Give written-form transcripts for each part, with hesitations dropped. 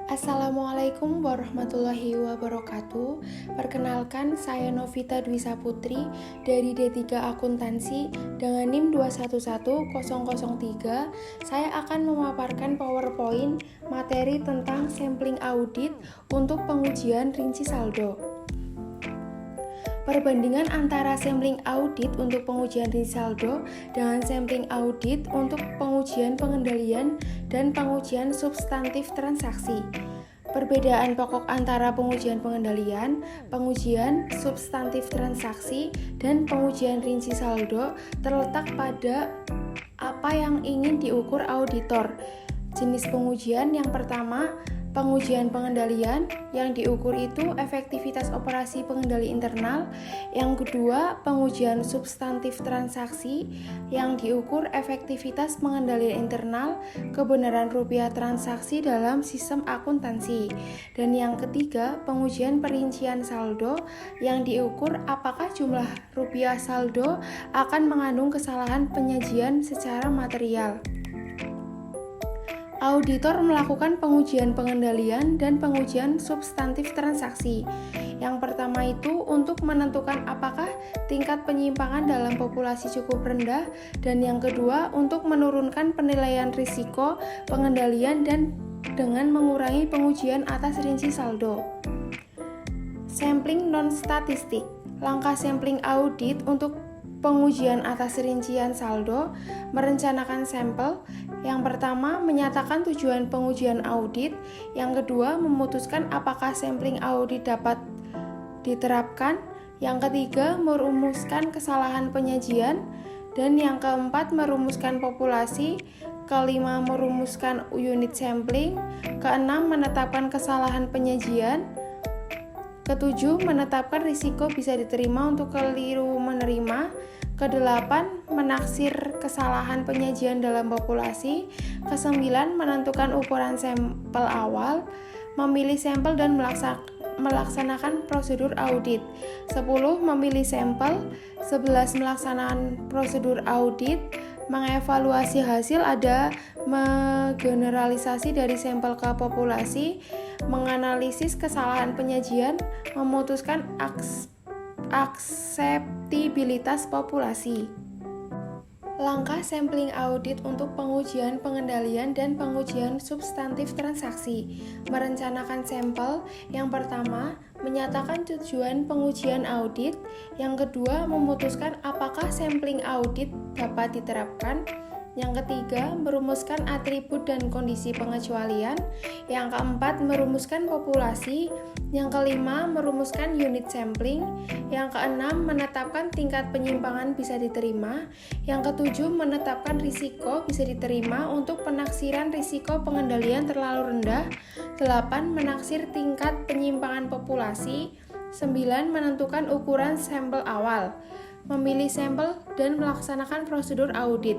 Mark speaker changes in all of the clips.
Speaker 1: Assalamualaikum warahmatullahi wabarakatuh. Perkenalkan, saya Novita Dwi Saputri dari D3 Akuntansi dengan NIM 211003. Saya akan memaparkan PowerPoint materi tentang sampling audit untuk pengujian rinci saldo. Perbandingan antara sampling audit untuk pengujian rinci saldo dengan sampling audit untuk pengujian pengendalian dan pengujian substantif transaksi. Perbedaan pokok antara pengujian pengendalian, pengujian substantif transaksi, dan pengujian rinci saldo terletak pada apa yang ingin diukur auditor. Jenis pengujian yang pertama, pengujian pengendalian, yang diukur itu efektivitas operasi pengendali internal. Yang kedua, pengujian substantif transaksi, yang diukur efektivitas pengendalian internal, kebenaran rupiah transaksi dalam sistem akuntansi. Dan yang ketiga, pengujian perincian saldo, yang diukur apakah jumlah rupiah saldo akan mengandung kesalahan penyajian secara material. Auditor melakukan pengujian pengendalian dan pengujian substantif transaksi. Yang pertama itu untuk menentukan apakah tingkat penyimpangan dalam populasi cukup rendah, dan yang kedua untuk menurunkan penilaian risiko pengendalian dan dengan mengurangi pengujian atas rinci saldo. Sampling non-statistik. Langkah sampling audit untuk pengujian atas rincian saldo, merencanakan sampel. Yang pertama, menyatakan tujuan pengujian audit. Yang kedua, memutuskan apakah sampling audit dapat diterapkan. Yang ketiga, merumuskan kesalahan penyajian. Dan yang keempat, merumuskan populasi. Kelima, merumuskan unit sampling. Keenam, menetapkan kesalahan penyajian. Ketujuh, menetapkan risiko bisa diterima untuk keliru menerima. Kedelapan, menaksir kesalahan penyajian dalam populasi. Kesembilan, menentukan ukuran sampel awal, memilih sampel dan melaksanakan prosedur audit. 10. Memilih sampel. 11. Melaksanakan prosedur audit. Mengevaluasi hasil ada menggeneralisasi dari sampel ke populasi, menganalisis kesalahan penyajian, memutuskan akseptabilitas populasi. Langkah sampling audit untuk pengujian pengendalian dan pengujian substantif transaksi. Merencanakan sampel. Yang pertama, menyatakan tujuan pengujian audit. Yang kedua, memutuskan apakah sampling audit dapat diterapkan. Yang ketiga, merumuskan atribut dan kondisi pengecualian. Yang keempat, merumuskan populasi. Yang kelima, merumuskan unit sampling. Yang keenam, menetapkan tingkat penyimpangan bisa diterima. Yang ketujuh, menetapkan risiko bisa diterima untuk penaksiran risiko pengendalian terlalu rendah. 8. Menaksir tingkat penyimpangan populasi. 9. Menentukan ukuran sampel awal. Memilih sampel dan melaksanakan prosedur audit.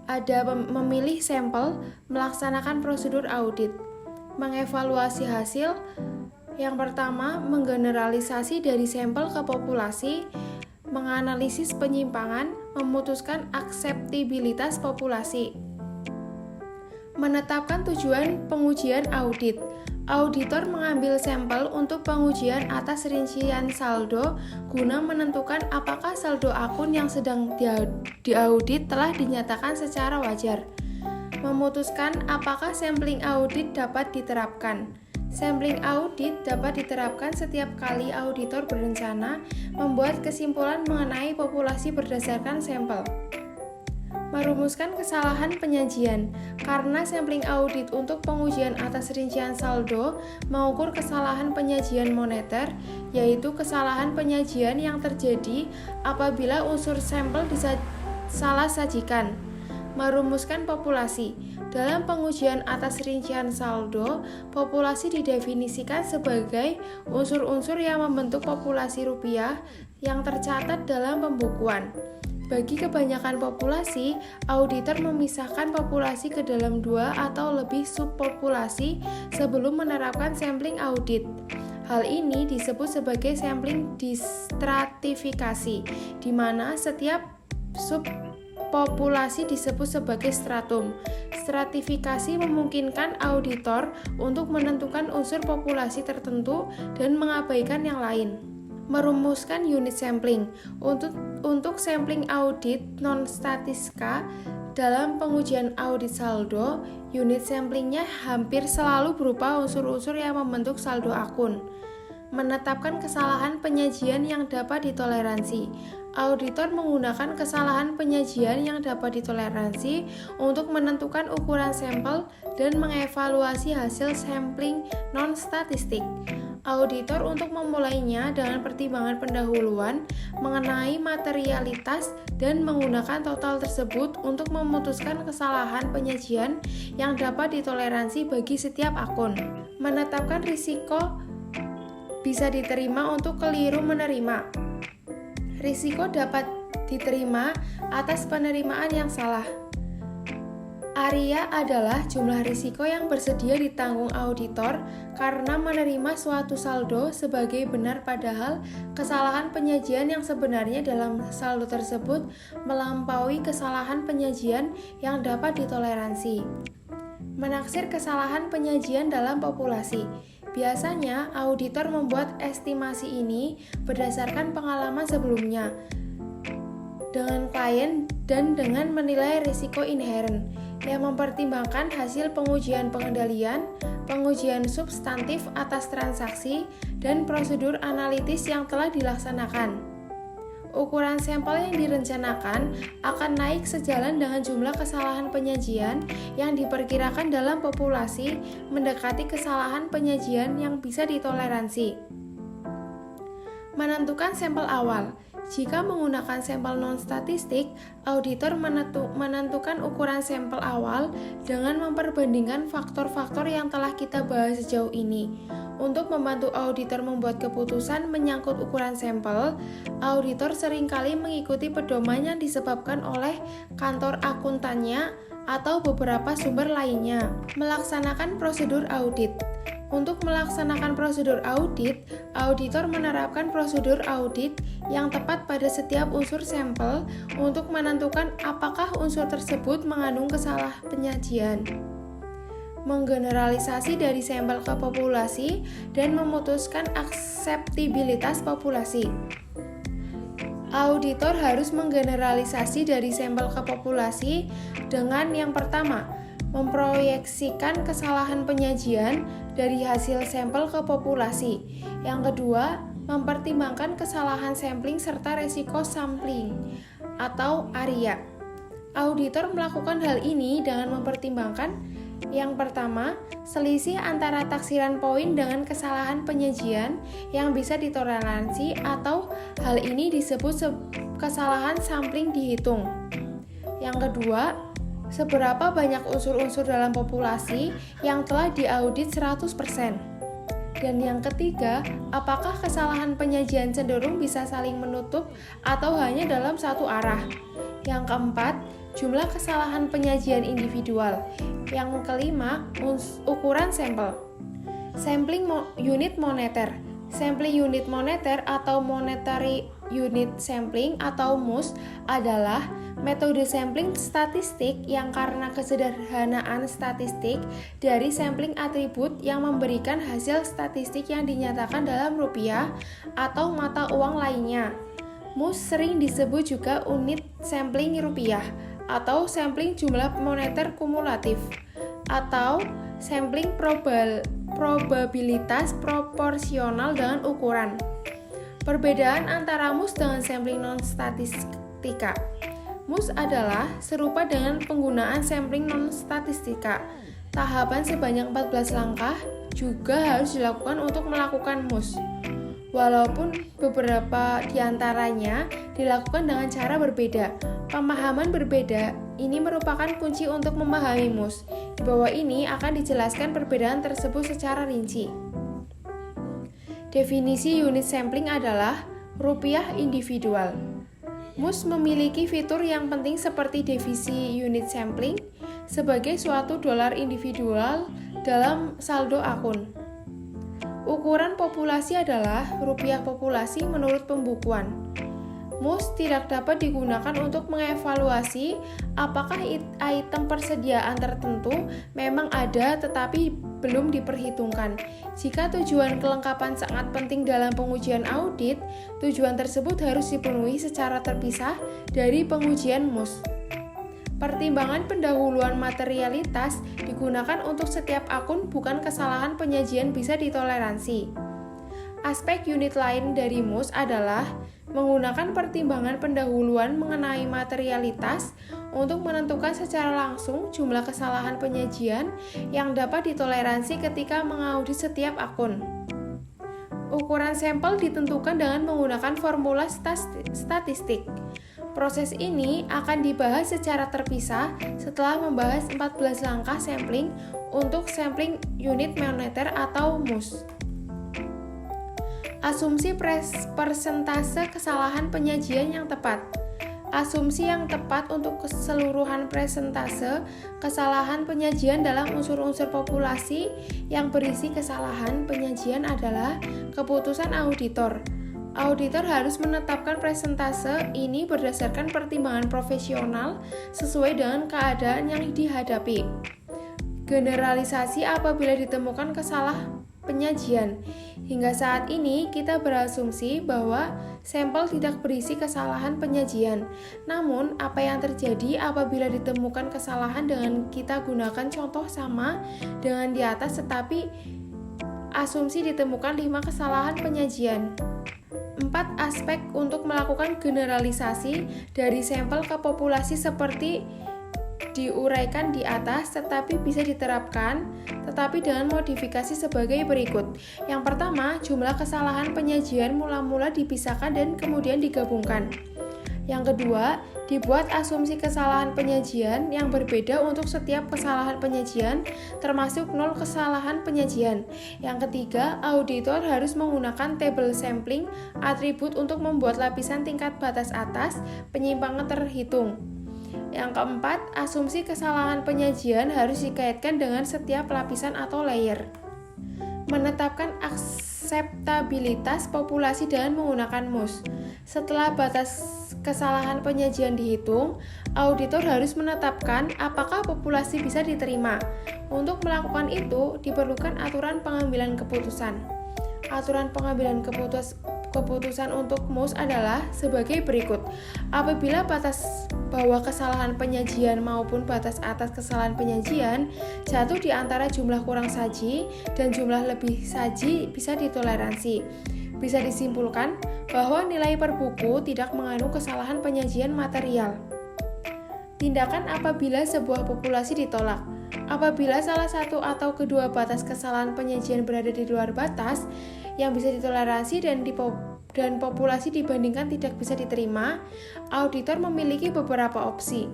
Speaker 1: Ada memilih sampel, melaksanakan prosedur audit. Mengevaluasi hasil. Yang pertama, menggeneralisasi dari sampel ke populasi, menganalisis penyimpangan, memutuskan akseptabilitas populasi. Menetapkan tujuan pengujian audit. Auditor mengambil sampel untuk pengujian atas rincian saldo guna menentukan apakah saldo akun yang sedang diaudit telah dinyatakan secara wajar. Memutuskan apakah sampling audit dapat diterapkan. Sampling audit dapat diterapkan setiap kali auditor berencana membuat kesimpulan mengenai populasi berdasarkan sampel. Merumuskan kesalahan penyajian. Karena sampling audit untuk pengujian atas rincian saldo mengukur kesalahan penyajian moneter, yaitu kesalahan penyajian yang terjadi apabila unsur sampel disalah sajikan. Merumuskan populasi. Dalam pengujian atas rincian saldo, populasi didefinisikan sebagai unsur-unsur yang membentuk populasi rupiah yang tercatat dalam pembukuan. Bagi kebanyakan populasi, auditor memisahkan populasi ke dalam dua atau lebih subpopulasi sebelum menerapkan sampling audit. Hal ini disebut sebagai sampling distratifikasi, di mana setiap populasi disebut sebagai stratum. Stratifikasi memungkinkan auditor untuk menentukan unsur populasi tertentu dan mengabaikan yang lain. Merumuskan unit sampling. Untuk sampling audit non-statistika dalam pengujian audit saldo, unit samplingnya hampir selalu berupa unsur-unsur yang membentuk saldo akun. Menetapkan kesalahan penyajian yang dapat ditoleransi. Auditor menggunakan kesalahan penyajian yang dapat ditoleransi untuk menentukan ukuran sampel dan mengevaluasi hasil sampling non-statistik. Auditor untuk memulainya dengan pertimbangan pendahuluan mengenai materialitas dan menggunakan total tersebut untuk memutuskan kesalahan penyajian yang dapat ditoleransi bagi setiap akun. Menetapkan risiko bisa diterima untuk keliru menerima. Risiko dapat diterima atas penerimaan yang salah. Area adalah jumlah risiko yang bersedia ditanggung auditor karena menerima suatu saldo sebagai benar padahal kesalahan penyajian yang sebenarnya dalam saldo tersebut melampaui kesalahan penyajian yang dapat ditoleransi. Menaksir kesalahan penyajian dalam populasi. Biasanya, auditor membuat estimasi ini berdasarkan pengalaman sebelumnya dengan klien dan dengan menilai risiko inheren yang mempertimbangkan hasil pengujian pengendalian, pengujian substantif atas transaksi, dan prosedur analitis yang telah dilaksanakan. Ukuran sampel yang direncanakan akan naik sejalan dengan jumlah kesalahan penyajian yang diperkirakan dalam populasi mendekati kesalahan penyajian yang bisa ditoleransi. Menentukan sampel awal. Jika menggunakan sampel non-statistik, auditor menentukan ukuran sampel awal dengan memperbandingkan faktor-faktor yang telah kita bahas sejauh ini. Untuk membantu auditor membuat keputusan menyangkut ukuran sampel, auditor seringkali mengikuti pedoman yang disebabkan oleh kantor akuntannya atau beberapa sumber lainnya. Melaksanakan prosedur audit. Untuk melaksanakan prosedur audit, auditor menerapkan prosedur audit yang tepat pada setiap unsur sampel untuk menentukan apakah unsur tersebut mengandung kesalahan penyajian. Menggeneralisasi dari sampel ke populasi dan memutuskan akseptabilitas populasi. Auditor harus menggeneralisasi dari sampel ke populasi dengan yang pertama, memproyeksikan kesalahan penyajian dari hasil sampel ke populasi. Yang kedua, mempertimbangkan kesalahan sampling serta resiko sampling atau area. Auditor melakukan hal ini dengan mempertimbangkan yang pertama, selisih antara taksiran poin dengan kesalahan penyajian yang bisa ditoleransi atau hal ini disebut kesalahan sampling dihitung. Yang kedua, seberapa banyak unsur-unsur dalam populasi yang telah diaudit 100%. Dan yang ketiga, apakah kesalahan penyajian cenderung bisa saling menutup atau hanya dalam satu arah. Yang keempat, jumlah kesalahan penyajian individual. Yang kelima, ukuran sampel. Sampling unit moneter. Sampling unit moneter atau monetary unit sampling atau MUS adalah metode sampling statistik yang karena kesederhanaan statistik dari sampling atribut yang memberikan hasil statistik yang dinyatakan dalam rupiah atau mata uang lainnya. MUS sering disebut juga unit sampling rupiah atau sampling jumlah moneter kumulatif atau sampling probabilitas proporsional dengan ukuran. Perbedaan antara MUS dengan sampling non-statistika. MUS adalah serupa dengan penggunaan sampling non-statistika. Tahapan sebanyak 14 langkah juga harus dilakukan untuk melakukan MUS. Walaupun beberapa diantaranya dilakukan dengan cara berbeda, pemahaman berbeda ini merupakan kunci untuk memahami MUS. Di bawah ini akan dijelaskan perbedaan tersebut secara rinci. Definisi unit sampling adalah rupiah individual. MUS memiliki fitur yang penting seperti definisi unit sampling sebagai suatu dolar individual dalam saldo akun. Ukuran populasi adalah rupiah populasi menurut pembukuan. MUS tidak dapat digunakan untuk mengevaluasi apakah item persediaan tertentu memang ada tetapi belum diperhitungkan. Jika tujuan kelengkapan sangat penting dalam pengujian audit, tujuan tersebut harus dipenuhi secara terpisah dari pengujian MUS. Pertimbangan pendahuluan materialitas digunakan untuk setiap akun, bukan kesalahan penyajian bisa ditoleransi. Aspek unit lain dari MUS adalah menggunakan pertimbangan pendahuluan mengenai materialitas untuk menentukan secara langsung jumlah kesalahan penyajian yang dapat ditoleransi ketika mengaudit setiap akun. Ukuran sampel ditentukan dengan menggunakan formula statistik. Proses ini akan dibahas secara terpisah setelah membahas 14 langkah sampling untuk sampling unit moneter atau MUS. Asumsi persentase kesalahan penyajian yang tepat. Asumsi yang tepat untuk keseluruhan persentase kesalahan penyajian dalam unsur-unsur populasi yang berisi kesalahan penyajian adalah keputusan auditor. Auditor harus menetapkan persentase ini berdasarkan pertimbangan profesional sesuai dengan keadaan yang dihadapi. Generalisasi apabila ditemukan kesalahan penyajian. Hingga saat ini kita berasumsi bahwa sampel tidak berisi kesalahan penyajian. Namun, apa yang terjadi apabila ditemukan kesalahan dengan kita gunakan contoh sama dengan di atas tetapi asumsi ditemukan 5 kesalahan penyajian. 4 aspek untuk melakukan generalisasi dari sampel ke populasi seperti diuraikan di atas tetapi bisa diterapkan tetapi dengan modifikasi sebagai berikut. Yang pertama, jumlah kesalahan penyajian mula-mula dipisahkan dan kemudian digabungkan. Yang kedua, dibuat asumsi kesalahan penyajian yang berbeda untuk setiap kesalahan penyajian termasuk 0 kesalahan penyajian. Yang ketiga, auditor harus menggunakan table sampling atribut untuk membuat lapisan tingkat batas atas penyimpangan terhitung. Yang keempat, asumsi kesalahan penyajian harus dikaitkan dengan setiap lapisan atau layer. Menetapkan akseptabilitas populasi dengan menggunakan MUS. Setelah batas kesalahan penyajian dihitung, auditor harus menetapkan apakah populasi bisa diterima. Untuk melakukan itu, diperlukan aturan pengambilan keputusan. Aturan pengambilan keputusan untuk MUS adalah sebagai berikut. Apabila batas bawah kesalahan penyajian maupun batas atas kesalahan penyajian jatuh di antara jumlah kurang saji dan jumlah lebih saji bisa ditoleransi. Bisa disimpulkan bahwa nilai per buku tidak mengandung kesalahan penyajian material. Tindakan apabila sebuah populasi ditolak. Apabila salah satu atau kedua batas kesalahan penyajian berada di luar batas yang bisa ditoleransi dan populasi dibandingkan tidak bisa diterima, auditor memiliki beberapa opsi.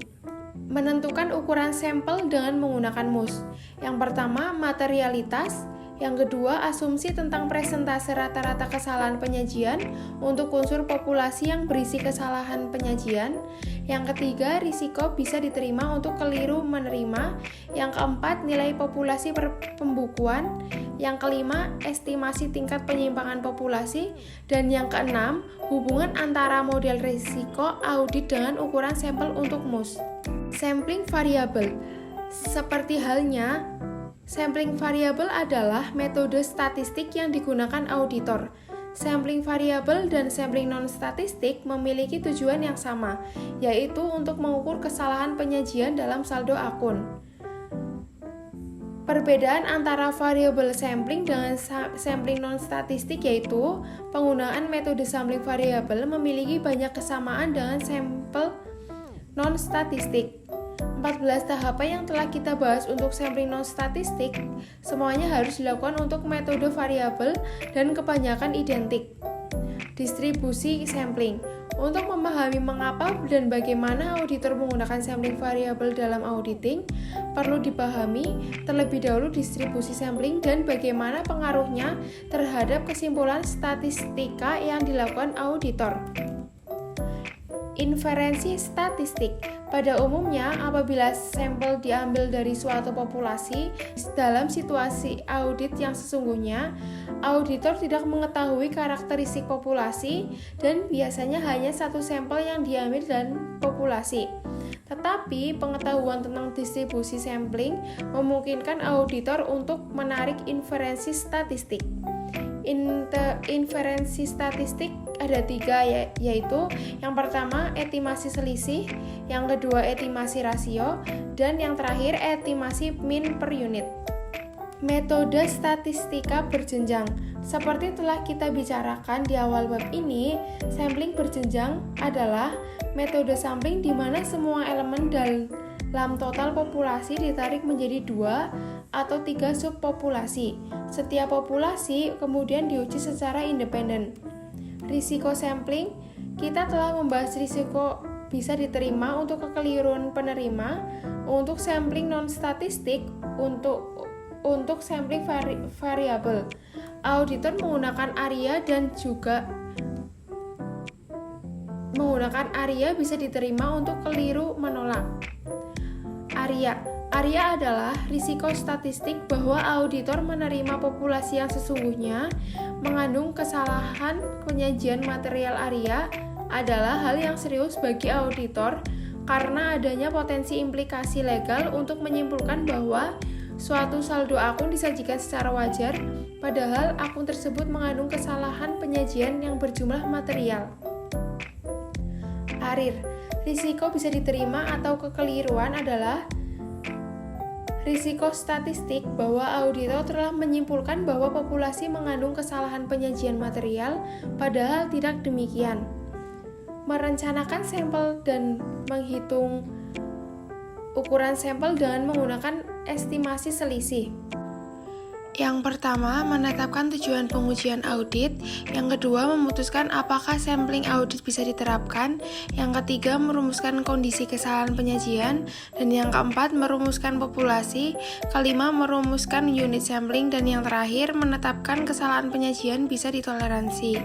Speaker 1: Menentukan ukuran sampel dengan menggunakan MUS. Yang pertama, materialitas. Yang kedua, asumsi tentang presentase rata-rata kesalahan penyajian untuk unsur populasi yang berisi kesalahan penyajian. Yang ketiga, risiko bisa diterima untuk keliru menerima. Yang keempat, nilai populasi per pembukuan. Yang kelima, estimasi tingkat penyimpangan populasi. Dan yang keenam, hubungan antara model risiko audit dengan ukuran sampel untuk MUS. Sampling variable. Seperti halnya sampling variabel adalah metode statistik yang digunakan auditor. Sampling variabel dan sampling non-statistik memiliki tujuan yang sama, yaitu untuk mengukur kesalahan penyajian dalam saldo akun. Perbedaan antara variabel sampling dengan sampling non-statistik yaitu penggunaan metode sampling variabel memiliki banyak kesamaan dengan sampel non-statistik. 14 tahapan yang telah kita bahas untuk sampling non-statistik semuanya harus dilakukan untuk metode variabel dan kebanyakan identik. Distribusi sampling. Untuk memahami mengapa dan bagaimana auditor menggunakan sampling variabel dalam auditing, perlu dipahami terlebih dahulu distribusi sampling dan bagaimana pengaruhnya terhadap kesimpulan statistika yang dilakukan auditor. Inferensi statistik. Pada umumnya, apabila sampel diambil dari suatu populasi dalam situasi audit yang sesungguhnya, auditor tidak mengetahui karakteristik populasi dan biasanya hanya satu sampel yang diambil dan populasi. Tetapi pengetahuan tentang distribusi sampling memungkinkan auditor untuk menarik inferensi statistik. Inferensi statistik ada 3, yaitu yang pertama estimasi selisih, yang kedua estimasi rasio, dan yang terakhir estimasi mean per unit. Metode statistika berjenjang. Seperti telah kita bicarakan di awal bab ini, sampling berjenjang adalah metode sampling di mana semua elemen dalam total populasi ditarik menjadi 2 atau 3 subpopulasi. Setiap populasi kemudian diuji secara independen. Risiko sampling, kita telah membahas risiko bisa diterima untuk kekeliruan penerima, untuk sampling non-statistik, untuk sampling variabel. Auditor menggunakan ARIA dan juga menggunakan ARIA bisa diterima untuk keliru menolak. ARIA adalah risiko statistik bahwa auditor menerima populasi yang sesungguhnya mengandung kesalahan. Penyajian material ARIA adalah hal yang serius bagi auditor karena adanya potensi implikasi legal untuk menyimpulkan bahwa suatu saldo akun disajikan secara wajar, padahal akun tersebut mengandung kesalahan penyajian yang berjumlah material. ARIR, risiko bisa diterima atau kekeliruan adalah risiko statistik bahwa auditor telah menyimpulkan bahwa populasi mengandung kesalahan penyajian material, padahal tidak demikian. Merencanakan sampel dan menghitung ukuran sampel dengan menggunakan estimasi selisih. Yang pertama, menetapkan tujuan pengujian audit. Yang kedua, memutuskan apakah sampling audit bisa diterapkan. Yang ketiga, merumuskan kondisi kesalahan penyajian. Dan yang keempat, merumuskan populasi. Kelima, merumuskan unit sampling. Dan yang terakhir, menetapkan kesalahan penyajian bisa ditoleransi.